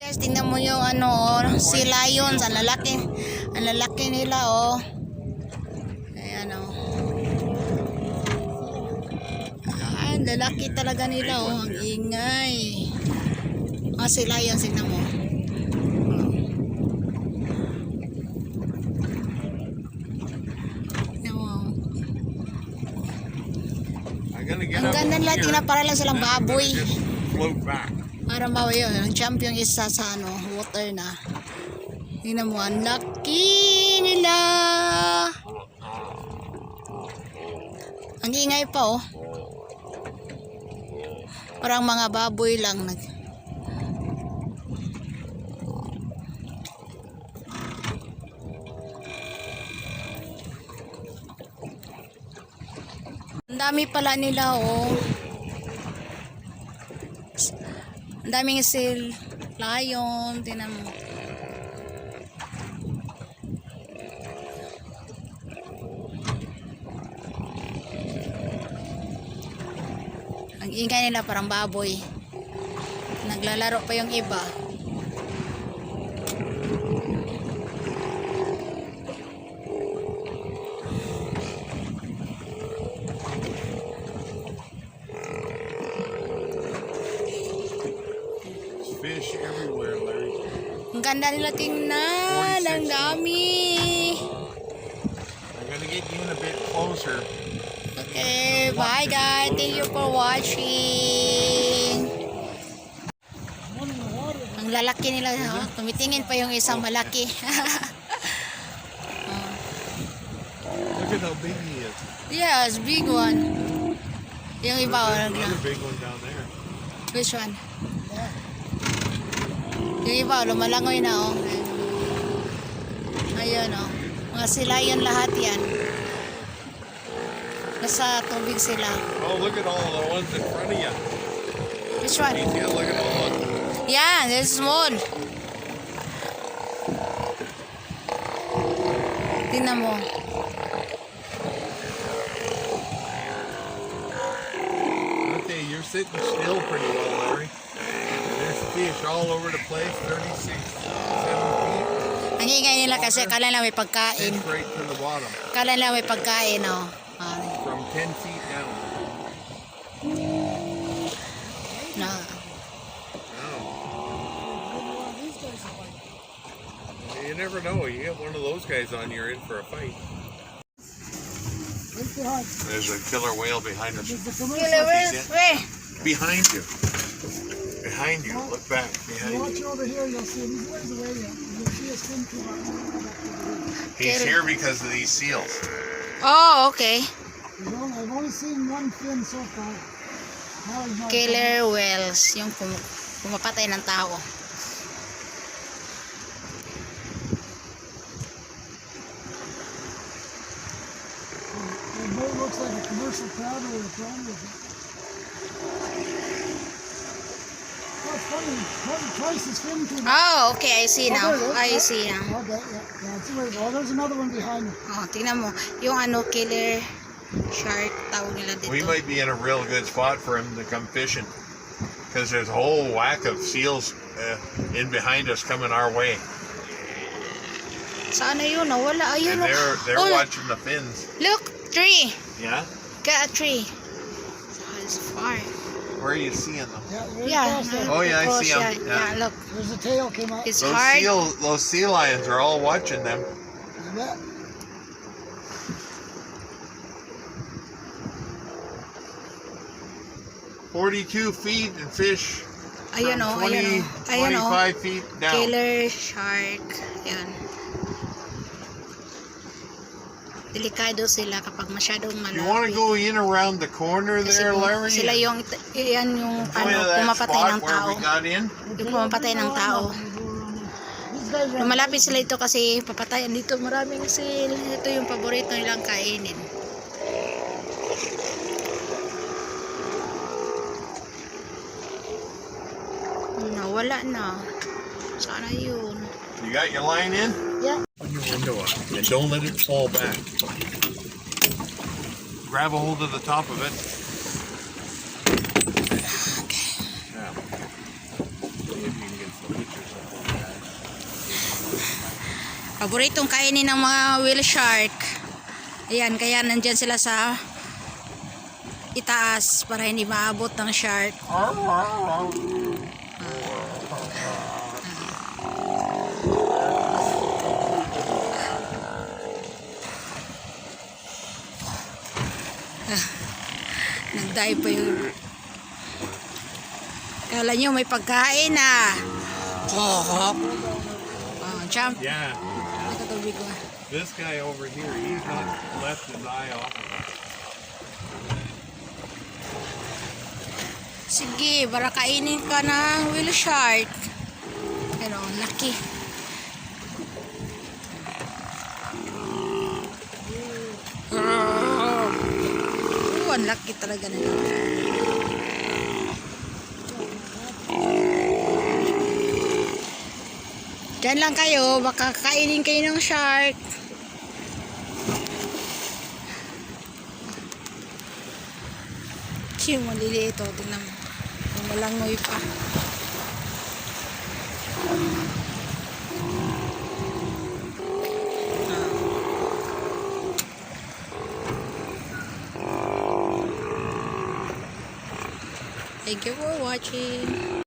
Guys, tingnan mo yung ano, si lions, ang lalaki nila oh. Ayan oh. Ang lalaki talaga nila oh, ang ingay. Si lions, tingnan mo. Ang ganda nila, tingnan para lang silang baboy. Parang baboy yun, ang champion isa sa ano, water na. Tingnan mo, ang laki nila. Ang ingay pa oh. Parang mga baboy lang. Ang dami pala nila oh. Ang daming lion, tingnan mo. Ang ingay nila parang baboy. Naglalaro pa yung iba. Fish everywhere, Larry. Ang ganda nila tingnan. Ang dami. I'm gonna get you in a bit closer. Okay, bye guys. Thank you for watching. Ang lalaki nila. Oh. Tumitingin pa yung isang malaki. Look at how big he is. Yes, big one. Yung iba. There's another big one down there. Which one? Yung iba, lumalangoy na oh. Ayun oh. Mga silayon lahat yan. Nasa tubig sila. Oh, look at all the ones in front of you. Which one? Yeah, look at all of them. Yeah, they're small. Tingnan mo. Okay, you're sitting still pretty well, Larry. There's fish all over the place, 36, 7 feet. Ang ingay nila kasi kala lang may pagkain. Fish right to the bottom. Kala lang may pagkain oh. From 10 feet down. Na. You never know. You get one of those guys on, you're in for a fight. There's a killer whale behind us. Where? Behind you. Behind you. Look back. Behind you. Watch over here, you'll see him. He's ways away yet. You'll see us swim through our He's here because of these seals. Oh, okay. I've only seen one fin so far. Now he's not Killer whales, yung pumapatay ng tao. The boat looks like a commercial crowd or a prawn with it. Oh, it's funny. Twice his fin came out. Oh, okay, I see now. I see now. Okay, yeah, it's weird. Oh, there's another one behind me. Oh, tingnan mo. Yung ano, killer shark tawag nila dito. We might be in a real good spot for him to come fishing. Because there's a whole whack of seals in behind us coming our way. Saan na yun? Wala. Ayun. And they're Oh, watching the fins. look, tree. Yeah? Got a tree. It's far. Where are you seeing them? Yeah. Across there. Oh, yeah, I see 'em. Yeah, Yeah. look. There's a tail came out. It's hard. Those sea lions are all watching them. You bet. "42 feet and fish Ayun from oh, ayun 20, oh. Ayun oh. 25 feet down." Killer shark. Ayun. Delikado sila kapag masyadong You want to malapit. go in around the corner Kasi there, Larry? sila yung, yan yung Go into that pumapatay spot ng where tao. we got in. Yung pumapatay ng tao. These guys are Lumalapit sila ito kasi papatayan dito. Maraming seal. Ito yung paborito nilang kainin. Nawala na. Sana yun. You got your line in? Yeah. Open your window up and don't let it fall back. Grab a hold of the top of it. Yeah. See if you can get some pictures of it. Paboritong kainin ng mga whale shark. Ayan, kaya nandyan sila sa itaas para hindi maabot ng shark. Nag-dive pa yung... Kala nyo may pagkain ah. Jump. Yeah. Nakatubig ko. This guy over here, he's not left his eye off of us. Sige, para kainin ka ng whale shark. Pero, laki. Ang laki talaga nila. Diyan lang kayo, baka kainin kayo ng shark. Yung maliliit ito, tingnan mo. Yung malangoy pa. Thank you for watching.